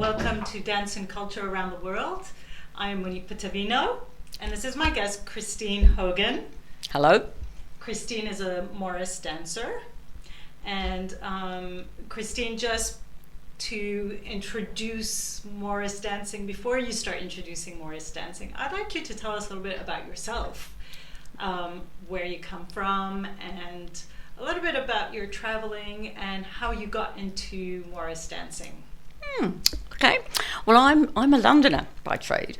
Welcome to Dance and Culture Around the World. I'm Monique Pattavino, and this is my guest, Christine Hogan. Hello. Christine is a Morris dancer. And Christine, just to introduce Morris dancing, before you start introducing Morris dancing, I'd like you to tell us a little bit about yourself, where you come from, and a little bit about your traveling and how you got into Morris dancing. Okay. Well, I'm a Londoner by trade,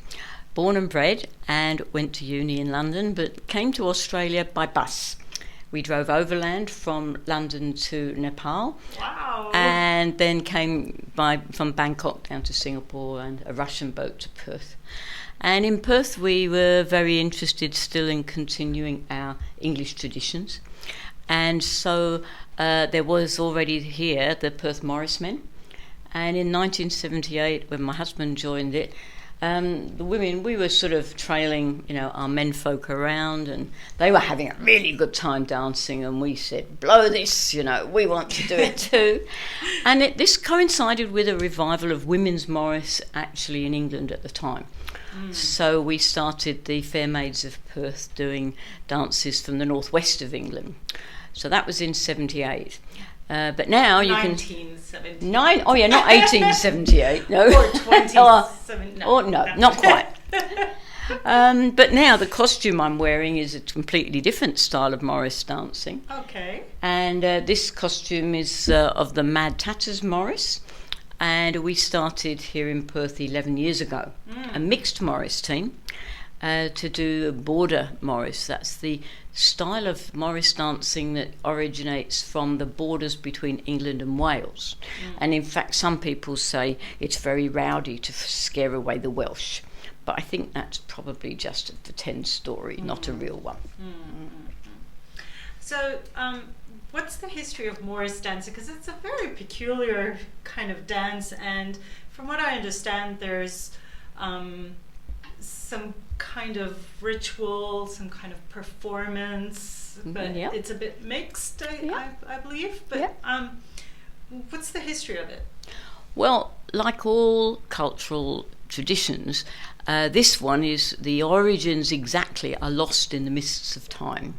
born and bred, and went to uni in London, but came to Australia by bus. We drove overland from London to Nepal. Wow. And then came from Bangkok down to Singapore and a Russian boat to Perth. And in Perth we were very interested still in continuing our English traditions. And so there was already here the Perth Morris Men. And in 1978, when my husband joined it, the women, we were sort of trailing, our menfolk around, and they were having a really good time dancing, and we said, blow this, we want to do it too. And this coincided with a revival of women's Morris actually in England at the time. So we started the Fair Maids of Perth doing dances from the northwest of England. So that was in 78. But now you can... 1978. Not 1878, no. Or 27... No, not quite. But now the costume I'm wearing is a completely different style of Morris dancing. Okay. And this costume is of the Mad Tatters Morris. And we started here in Perth 11 years ago, a mixed Morris team, to do border Morris. That's the style of Morris dancing that originates from the borders between England and Wales. And in fact, some people say it's very rowdy to scare away the Welsh. But I think that's probably just a pretend story, not a real one. So, what's the history of Morris dancing? Because it's a very peculiar kind of dance, and from what I understand, there's some kind of ritual, some kind of performance, but it's a bit mixed, I believe. But what's the history of it? Well, like all cultural traditions, this one is the origins exactly are lost in the mists of time.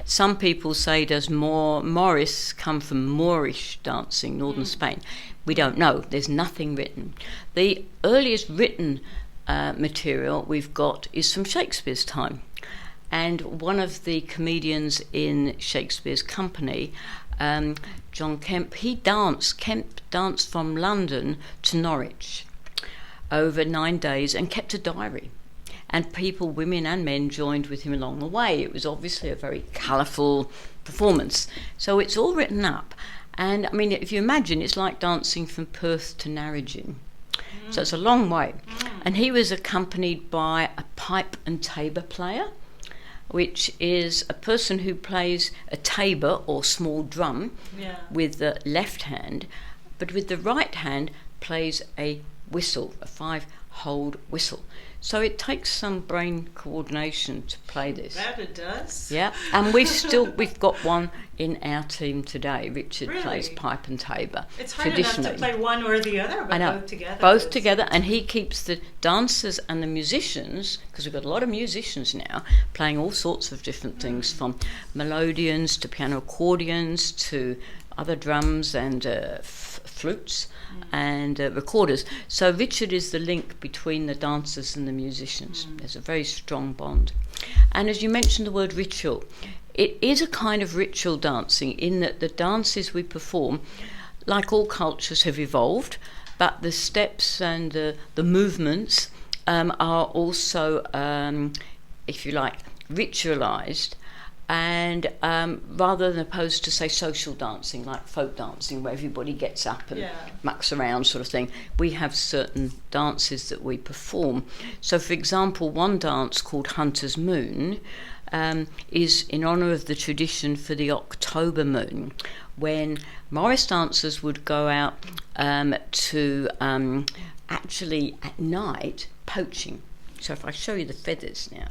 Some people say does Morris come from Moorish dancing, northern Spain? We don't know. There's nothing written. The earliest written material we've got is from Shakespeare's time, and one of the comedians in Shakespeare's company, John Kemp, Kemp danced from London to Norwich over 9 days and kept a diary, and people, women and men, joined with him along the way. It was obviously a very colourful performance, so it's all written up. And I mean, if you imagine, it's like dancing from Perth to Narrogin. So it's a long way. And he was accompanied by a pipe and tabor player, which is a person who plays a tabor or small drum with the left hand, but with the right hand plays a whistle, a 5-hold whistle. So it takes some brain coordination to play this. That it does. Yeah, and we've got one in our team today. Richard plays pipe and tabor. It's hard enough to play one or the other, but both together. Both together, and he keeps the dancers and the musicians, because we've got a lot of musicians now, playing all sorts of different things, from melodeons to piano accordions to other drums and flutes and recorders. So Richard is the link between the dancers and the musicians. There's a very strong bond. And as you mentioned the word ritual, it is a kind of ritual dancing in that the dances we perform, like all cultures, have evolved, but the steps and the movements are also, if you like, ritualised. And rather than opposed to, say, social dancing, like folk dancing, where everybody gets up and mucks around sort of thing, we have certain dances that we perform. So, for example, one dance called Hunter's Moon is in honour of the tradition for the October moon, when Morris dancers would go out to actually at night poaching. So if I show you the feathers now,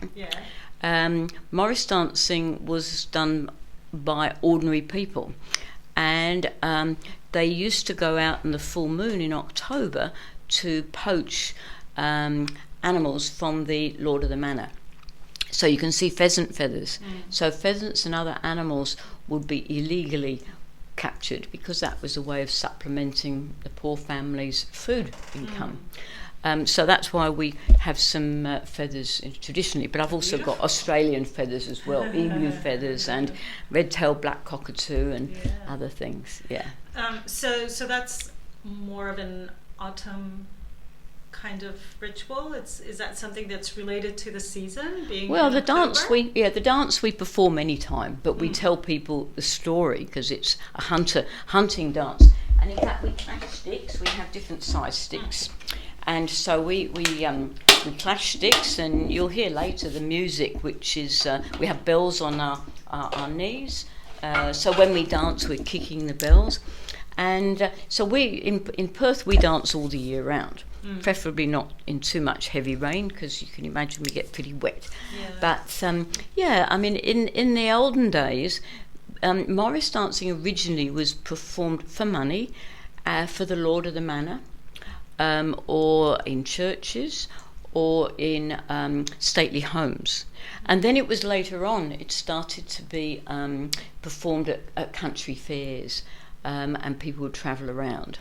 Morris dancing was done by ordinary people, and they used to go out in the full moon in October to poach animals from the Lord of the Manor. So you can see pheasant feathers. So pheasants and other animals would be illegally captured because that was a way of supplementing the poor family's food income. So that's why we have some feathers traditionally, but I've also got Australian feathers as well, emu feathers and red-tailed black cockatoo and other things. So that's more of an autumn kind of ritual. Is that something that's related to the season? The dance we perform any time, but we tell people the story because it's a hunting dance. And in fact, we clash sticks. We have different size sticks. And so we clash sticks, and you'll hear later the music, which is we have bells on our knees. So when we dance, we're kicking the bells, and so we in Perth we dance all the year round. Preferably not in too much heavy rain because you can imagine we get pretty wet. But I mean, in the olden days, Morris dancing originally was performed for money, for the Lord of the Manor. Or in churches, or in stately homes. And then it was later on, it started to be performed at country fairs, and people would travel around.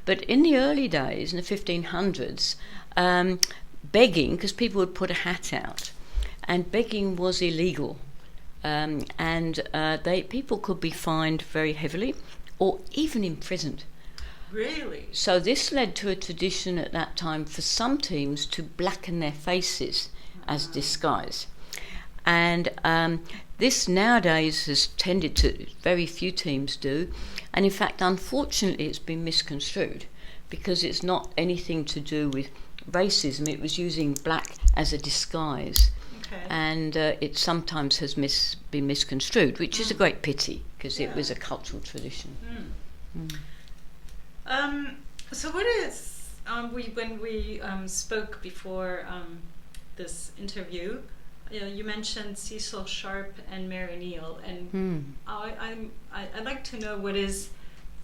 But in the early days, in the 1500s, begging, because people would put a hat out, and begging was illegal. People could be fined very heavily, or even imprisoned. Really? So this led to a tradition at that time for some teams to blacken their faces as disguise. And this nowadays has tended to, very few teams do, and in fact, unfortunately, it's been misconstrued because it's not anything to do with racism. It was using black as a disguise. And it sometimes has been misconstrued, which is a great pity because it was a cultural tradition. So what is when we spoke before this interview, you mentioned Cecil Sharp and Mary Neal, and I'd like to know what is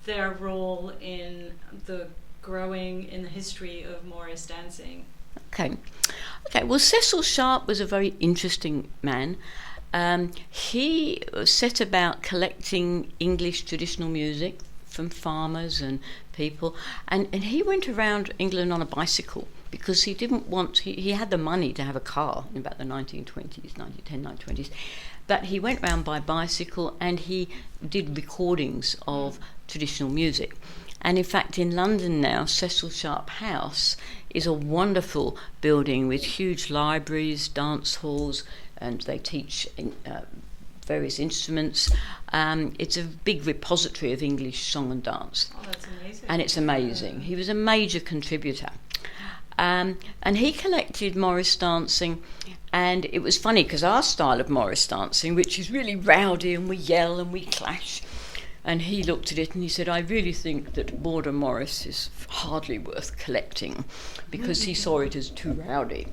their role in the history of Morris dancing. Okay. Well, Cecil Sharp was a very interesting man. He set about collecting English traditional music from farmers and people, and he went around England on a bicycle because he didn't want, he had the money to have a car in about the 1920s, but he went around by bicycle and he did recordings of traditional music. And in fact, in London now, Cecil Sharp House is a wonderful building with huge libraries, dance halls, and they teach various instruments. It's a big repository of English song and dance. Oh, that's amazing. And it's amazing. He was a major contributor. And he collected Morris dancing, and it was funny because our style of Morris dancing, which is really rowdy and we yell and we clash, and he looked at it and he said, I really think that Border Morris is hardly worth collecting because he saw it as too rowdy.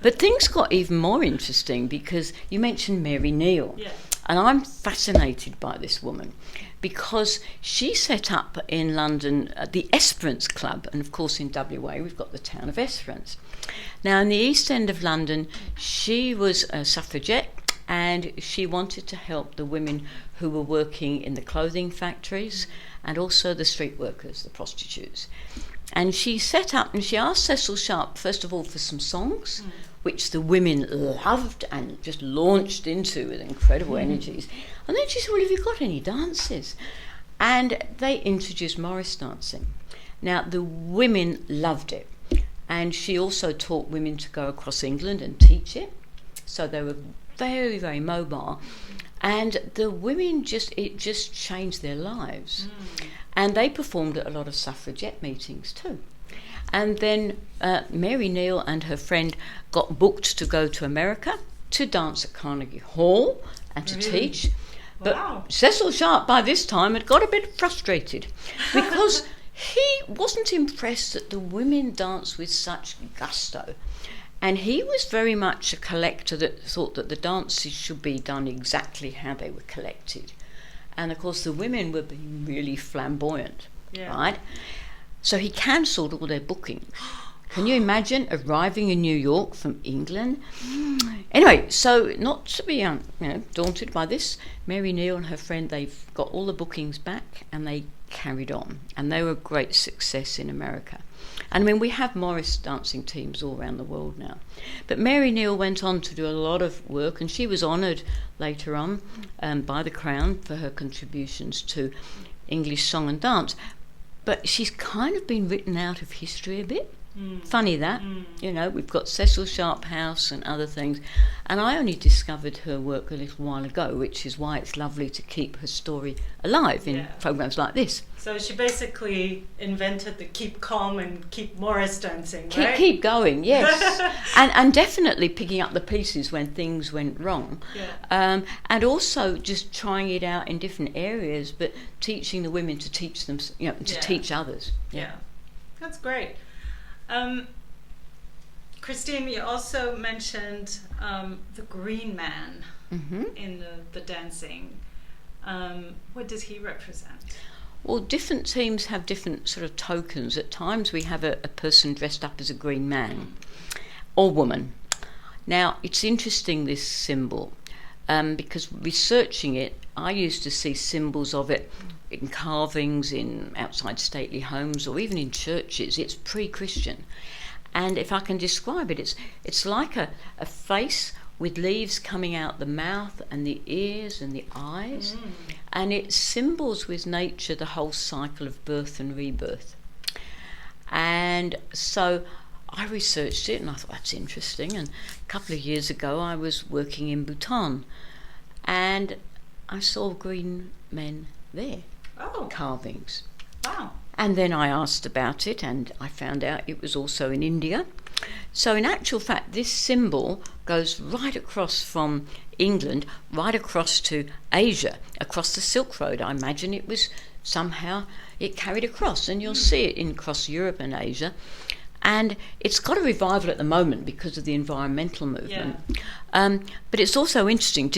But things got even more interesting because you mentioned Mary Neal. Yeah. And I'm fascinated by this woman because she set up in London the Esperance Club, and of course in WA we've got the town of Esperance. Now in the East End of London, she was a suffragette, and she wanted to help the women who were working in the clothing factories and also the street workers, the prostitutes. And she set up and she asked Cecil Sharp, first of all, for some songs, which the women loved and just launched into with incredible energies. And then she said, well, have you got any dances? And they introduced Morris dancing. Now, the women loved it. And she also taught women to go across England and teach it. So they were very, very mobile. And the women it just changed their lives. And they performed at a lot of suffragette meetings too. And then Mary Neal and her friend got booked to go to America to dance at Carnegie Hall and to teach. But Wow. Cecil Sharp by this time had got a bit frustrated because he wasn't impressed that the women danced with such gusto. And he was very much a collector that thought that the dances should be done exactly how they were collected. And of course the women were being really flamboyant, right? So he cancelled all their bookings. Can you imagine arriving in New York from England? Anyway, so not to be daunted by this, Mary Neal and her friend, they've got all the bookings back and they carried on. And they were a great success in America. And I mean, we have Morris dancing teams all around the world now. But Mary Neal went on to do a lot of work, and she was honoured later on by the Crown for her contributions to English song and dance. But she's kind of been written out of history a bit. Funny that, we've got Cecil Sharphouse and other things, and I only discovered her work a little while ago, which is why it's lovely to keep her story alive in programs like this. So she basically invented the keep calm and keep Morris dancing, right? Keep going, yes. and definitely picking up the pieces when things went wrong. And also just trying it out in different areas, but teaching the women to teach them, to teach others. Yeah, that's great. Christine, you also mentioned the Green Man in the dancing. What does he represent? Well, different teams have different sort of tokens. At times we have a person dressed up as a green man or woman. Now, it's interesting, this symbol, because researching it, I used to see symbols of it in carvings in outside stately homes or even in churches. It's pre-Christian, and if I can describe it, it's like a face with leaves coming out the mouth and the ears and the eyes, and it symbols with nature the whole cycle of birth and rebirth. And so I researched it and I thought, that's interesting. And a couple of years ago I was working in Bhutan and I saw green men there. Carvings. Wow. And then I asked about it and I found out it was also in India. So in actual fact, this symbol goes right across from England, right across to Asia, across the Silk Road. I imagine it was somehow, it carried across, and you'll see it across Europe and Asia. And it's got a revival at the moment because of the environmental movement. But it's also interesting,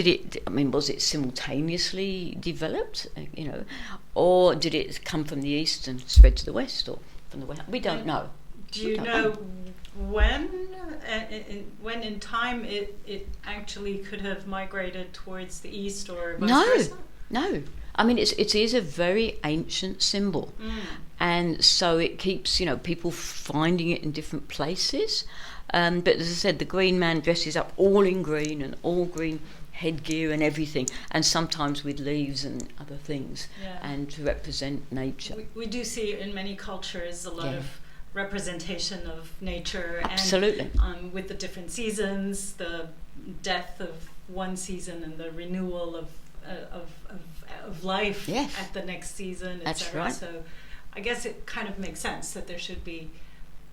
was it simultaneously developed, or did it come from the east and spread to the west, or from the west? We don't know. Do you know when in time it actually could have migrated towards the east or vice versa? No. I mean, it is a very ancient symbol, and so it keeps people finding it in different places. But as I said, the green man dresses up all in green and all green headgear and everything, and sometimes with leaves and other things, and to represent nature. We do see in many cultures a lot of representation of nature. Absolutely. And with the different seasons, the death of one season and the renewal of life at the next season, etc. Right. So I guess it kind of makes sense that there should be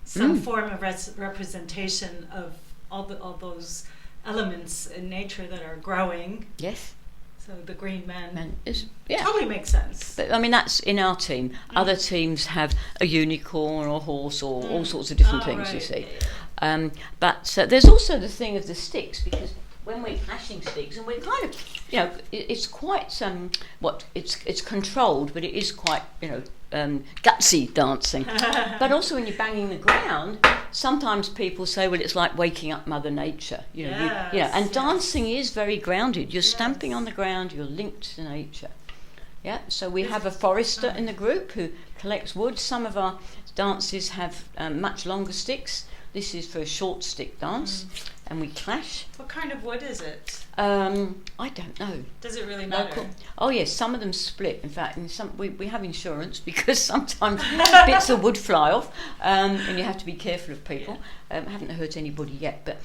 some form of representation of all those elements in nature that are growing. Yes. So the green man is totally makes sense. But I mean, that's in our team. Other teams have a unicorn or a horse or all sorts of different things. Right. You see. But there's also the thing of the sticks, because when we're clashing sticks, and we're kind of, it's quite it's controlled, but it is quite gutsy dancing. But also when you're banging the ground, sometimes people say, well, it's like waking up Mother Nature. And dancing is very grounded. You're stamping on the ground. You're linked to nature. Yeah. So we have a forester in the group who collects wood. Some of our dances have much longer sticks. This is for a short stick dance, and we clash. What kind of wood is it? I don't know. Does it really matter? Oh yes, some of them split. In fact, we have insurance because sometimes bits of wood fly off, and you have to be careful of people. Haven't hurt anybody yet, but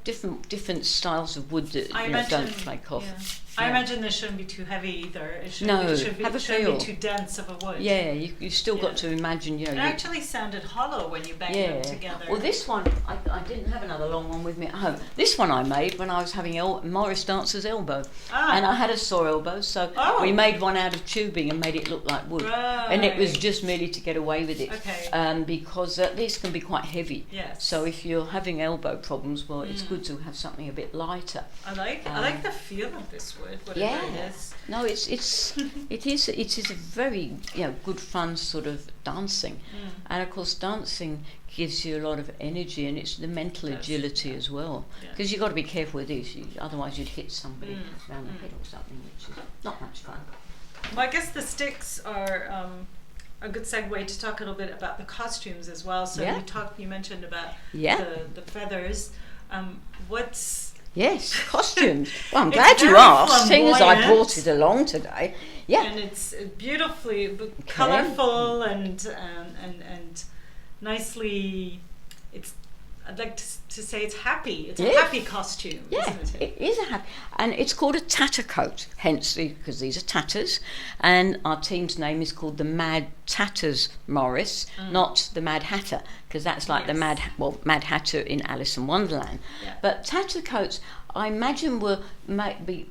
different styles of wood that don't flake off. Yeah. I imagine this shouldn't be too heavy either. It shouldn't be too dense of a wood. Yeah, you've still got to imagine. It actually sounded hollow when you banged them together. Well, this one, I didn't have another a long one with me at home. This one I made when I was having Morris Dancer's elbow. And I had a sore elbow, so we made one out of tubing and made it look like wood. Right. And it was just merely to get away with it. Okay. Because these can be quite heavy. Yes. So if you're having elbow problems, well, it's good to have something a bit lighter. I like the feel of this wood, whatever it is. No, it is a very good fun sort of dancing, and of course dancing gives you a lot of energy, and it's the mental agility as well. Because you've got to be careful with this, otherwise you'd hit somebody around the head or something, which is not much fun. Well, I guess the sticks are a good segue to talk a little bit about the costumes as well. So you mentioned about the feathers. Yes, costumes. Well, I'm glad you asked, seeing as I brought it along today. Yeah. And it's beautifully colourful and nicely. I'd like to say it's happy. It's a happy costume, isn't it? It is a happy. And it's called a tatter coat, hence because these are tatters. And our team's name is called the Mad Tatters Morris, not the Mad Hatter, because that's like the Mad Hatter in Alice in Wonderland. Yeah. But tatter coats, I imagine, might be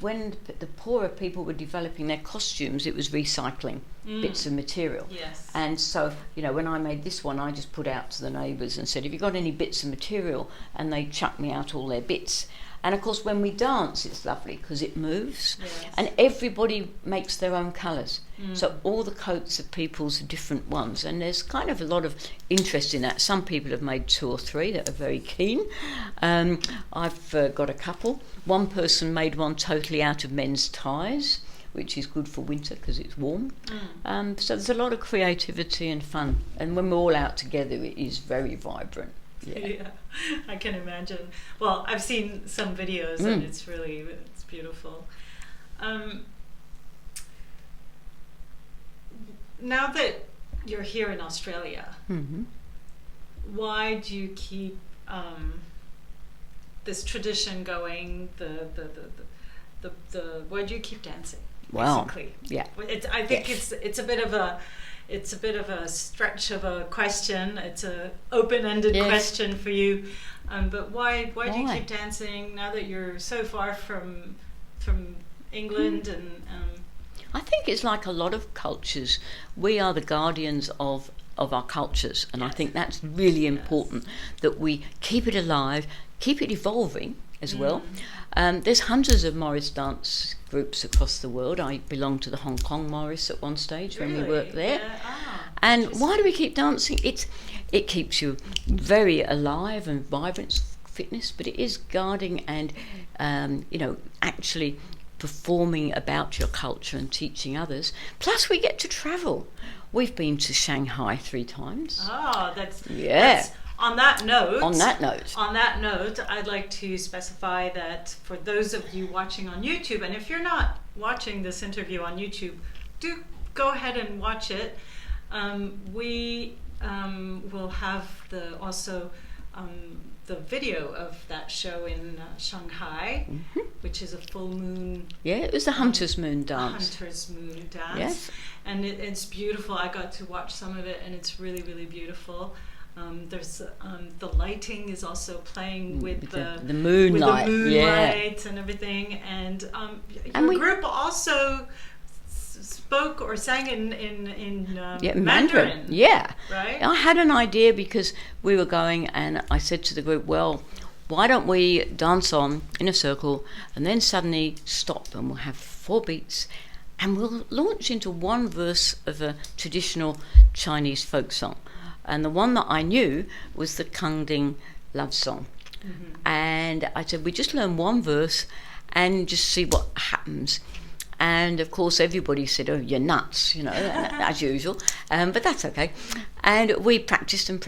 when the poorer people were developing their costumes, it was recycling bits of material. Yes. And so, when I made this one, I just put out to the neighbours and said, have you got any bits of material? And they chucked me out all their bits. And of course, when we dance, it's lovely because it moves, and everybody makes their own colours. So all the coats of people's are different ones, and there's kind of a lot of interest in that. Some people have made 2 or 3 that are very keen. I've got a couple. One person made one totally out of men's ties, which is good for winter because it's warm. So there's a lot of creativity and fun, and when we're all out together, it is very vibrant. Yeah, I can imagine. Well, I've seen some videos and it's beautiful. Now that you're here in Australia, why do you keep this tradition going? Why do you keep dancing? Basically, I think it's a bit of a. It's a bit of a stretch of a question. It's a open-ended question for you. But why do you keep dancing now that you're so far from England? And I think it's like a lot of cultures. We are the guardians of our cultures, and I think that's really important that we keep it alive, keep it evolving as well. There's hundreds of Morris dance groups across the world. I belonged to the Hong Kong Morris at one stage when we worked there. And why do we keep dancing? It keeps you very alive and vibrant, fitness, but it is guarding and actually performing about your culture and teaching others. Plus we get to travel. We've been to Shanghai 3 times. That's On that note, I'd like to specify that for those of you watching on YouTube, and if you're not watching this interview on YouTube, do go ahead and watch it. We will have the video of that show in Shanghai, which is a full moon. Yeah, it was the Hunter's Moon dance. Yes. And it's beautiful. I got to watch some of it, and it's really, really beautiful. There's the lighting is also playing with the moonlight, and everything, and your group also spoke or sang in Mandarin. Yeah, right. I had an idea because we were going, and I said to the group, "Well, why don't we dance on in a circle, and then suddenly stop, and we'll have 4 beats." And we'll launch into one verse of a traditional Chinese folk song. And the one that I knew was the Kung Ding love song. And I said, we just learn one verse and just see what happens. And of course, everybody said, oh, you're nuts, as usual. But that's okay. And we practiced, and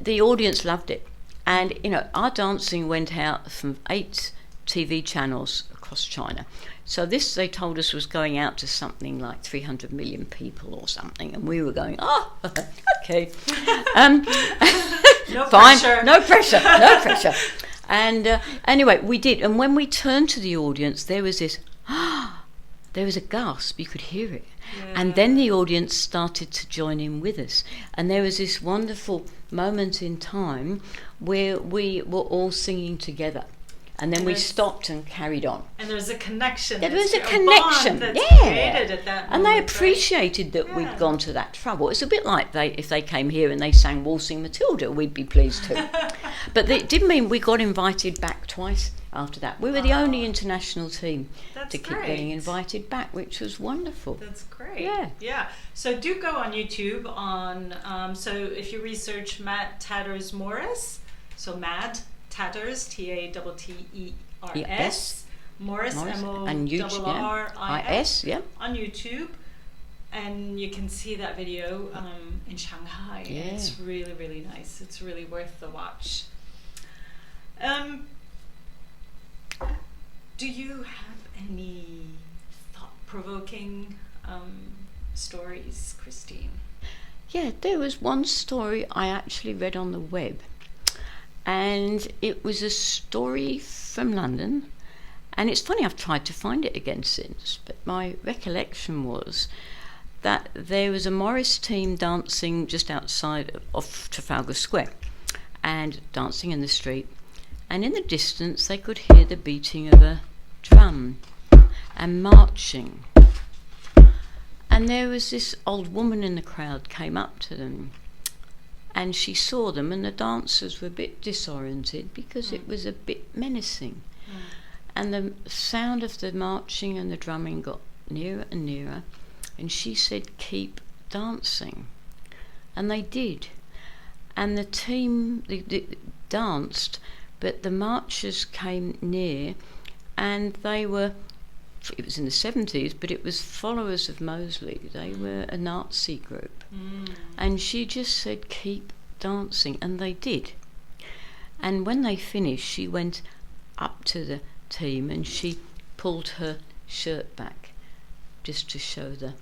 the audience loved it. And, our dancing went out from 8 TV channels across China. So this, they told us, was going out to something like 300 million people or something, and we were going, oh, okay. No fine, pressure. no pressure. And anyway, we did. And when we turned to the audience, there was this, there was a gasp, you could hear it. Yeah. And then the audience started to join in with us. And there was this wonderful moment in time where we were all singing together. And then we stopped and carried on. And there's a connection. There was a bond connection, that's created at that moment. And they appreciated that we'd gone to that trouble. It's a bit like if they came here and they sang Waltzing Matilda, we'd be pleased too. But it did mean we got invited back twice after that. We were the only international team to keep getting invited back, which was wonderful. That's great. Yeah. So do go on YouTube so if you research Matt Tatters Morris, so Mad Tatters, Tatters, Morris, Morris, on YouTube, and you can see that video in Shanghai. Yeah. It's really, really nice. It's really worth the watch. Do you have any thought-provoking stories, Christine? Yeah, there was one story I actually read on the web, and it was a story from London, and it's funny, I've tried to find it again since, but my recollection was that there was a Morris team dancing just outside of Trafalgar Square and dancing in the street, and in the distance they could hear the beating of a drum and marching. And there was this old woman in the crowd came up to them, and she saw them, and the dancers were a bit disoriented because it was a bit menacing. And the sound of the marching and the drumming got nearer and nearer, and she said, "Keep dancing." And they did. And the team they danced, but the marchers came near, and it was in the 70s, but it was followers of Mosley. They were a Nazi group. And she just said, "Keep dancing," and they did. And when they finished, she went up to the team and she pulled her shirt back just to show the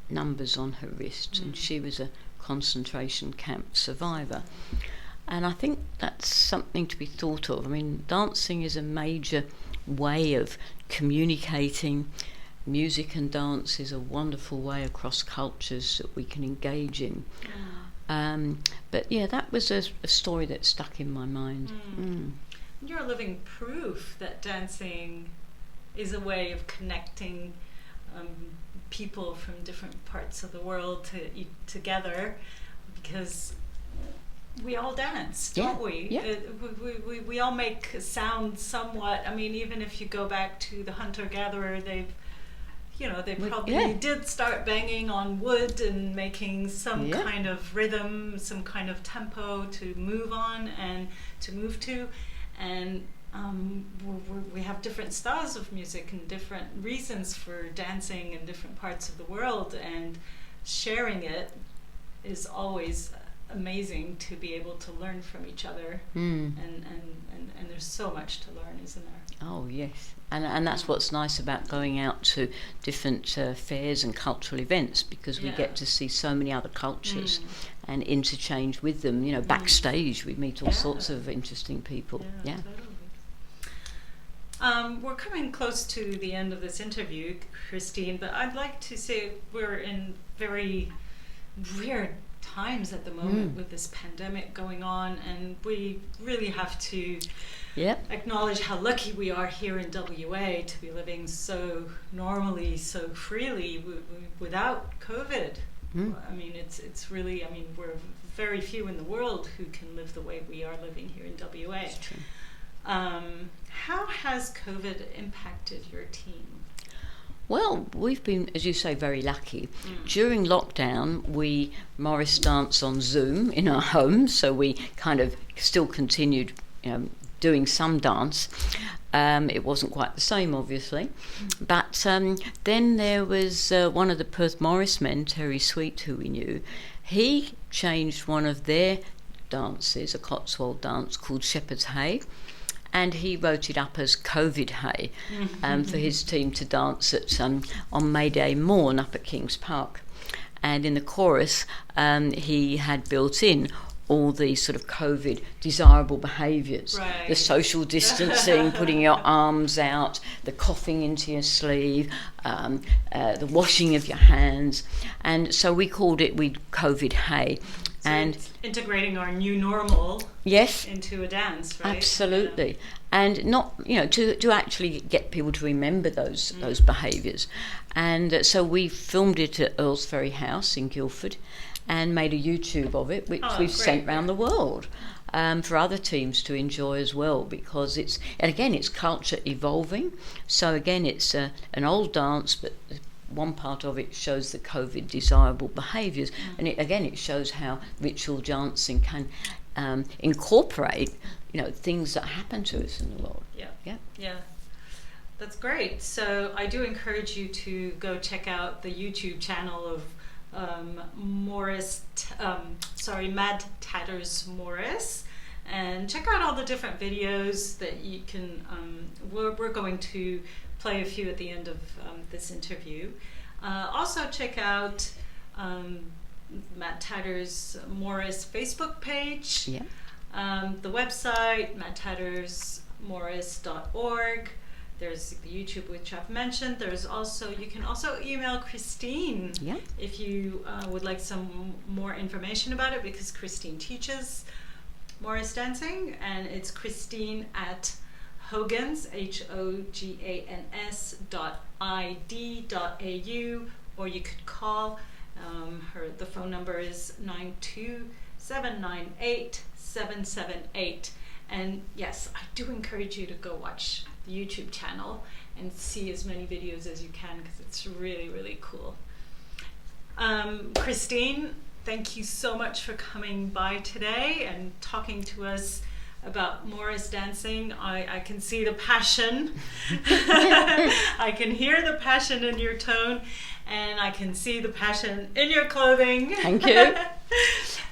numbers on her wrist, and she was a concentration camp survivor. And I think that's something to be thought of. I mean, dancing is a major way of communicating. Music and dance is a wonderful way across cultures that we can engage in. But yeah, that was a story that stuck in my mind. You're living proof that dancing is a way of connecting people from different parts of the world together, because we all dance, don't we? Yeah. We all make sound somewhat. I mean, even if you go back to the hunter-gatherer, they probably did start banging on wood and making some kind of rhythm, some kind of tempo to move on and to move to. And we have different styles of music and different reasons for dancing in different parts of the world, and sharing it is always amazing to be able to learn from each other. And there's so much to learn, isn't there? Oh yes, and that's what's nice about going out to different fairs and cultural events, because we get to see so many other cultures and interchange with them. You know, backstage we meet all sorts of interesting people. Yeah. Totally. We're coming close to the end of this interview, Christine, but I'd like to say we're in very weird times at the moment with this pandemic going on, and we really have to acknowledge how lucky we are here in WA to be living so normally, so freely without COVID. I mean, it's really, I mean, we're very few in the world who can live the way we are living here in WA. That's true. How has COVID impacted your team? Well, we've been, as you say, very lucky. During lockdown, we Morris danced on Zoom in our homes, so we kind of still continued, doing some dance. It wasn't quite the same, obviously. But then there was one of the Perth Morris men, Terry Sweet, who we knew. He changed one of their dances, a Cotswold dance called Shepherd's Hay, and he wrote it up as COVID Hay for his team to dance at on May Day morn up at Kings Park. And in the chorus, he had built in all these sort of COVID desirable behaviours. Right. The social distancing, putting your arms out, the coughing into your sleeve, the washing of your hands. And so we called it COVID Hey. So And it's integrating our new normal yes, into a dance, right? absolutely. Yeah. And not, to actually get people to remember those behaviours. And so we filmed it at Earl's Ferry House in Guildford and made a YouTube of it, which we've sent around the world for other teams to enjoy as well, because it's culture evolving. So again, it's an old dance, but one part of it shows the COVID desirable behaviours, and it shows how ritual dancing can incorporate, things that happen to us in the world. Yeah. That's great. So I do encourage you to go check out the YouTube channel of Mad Tatters Morris, and check out all the different videos that you can. We're going to play a few at the end of this interview. Also check out Matt Tatters Morris Facebook page. Yeah. The website, mattattersmorris.org. There's the YouTube, which I've mentioned. You can also email Christine if you would like some more information about it, because Christine teaches Morris dancing, and it's Christine at Hogan's, HOGANS.id.au, or you could call the phone number is 927987778. And yes, I do encourage you to go watch the YouTube channel and see as many videos as you can, because it's really, really cool. Christine, thank you so much for coming by today and talking to us about Morris dancing. I can see the passion. I can hear the passion in your tone, and I can see the passion in your clothing. Thank you.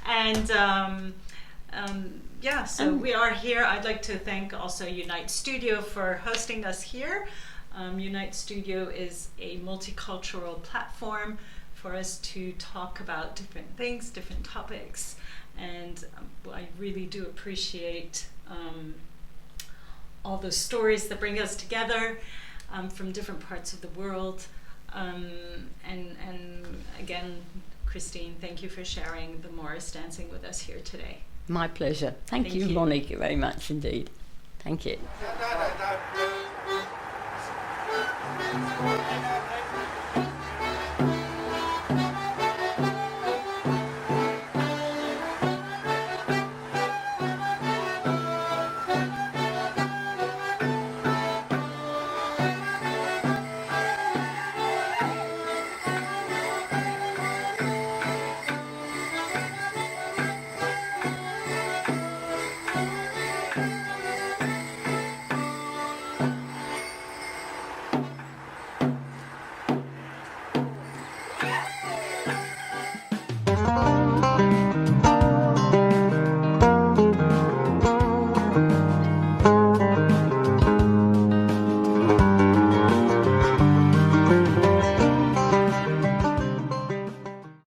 And so we are here. I'd like to thank also Unite Studio for hosting us here. Unite Studio is a multicultural platform for us to talk about different things, different topics, and I really do appreciate all the stories that bring us together from different parts of the world. And again, Christine, thank you for sharing the Morris dancing with us here today. My pleasure. Thank you, Monique, very much indeed. Thank you.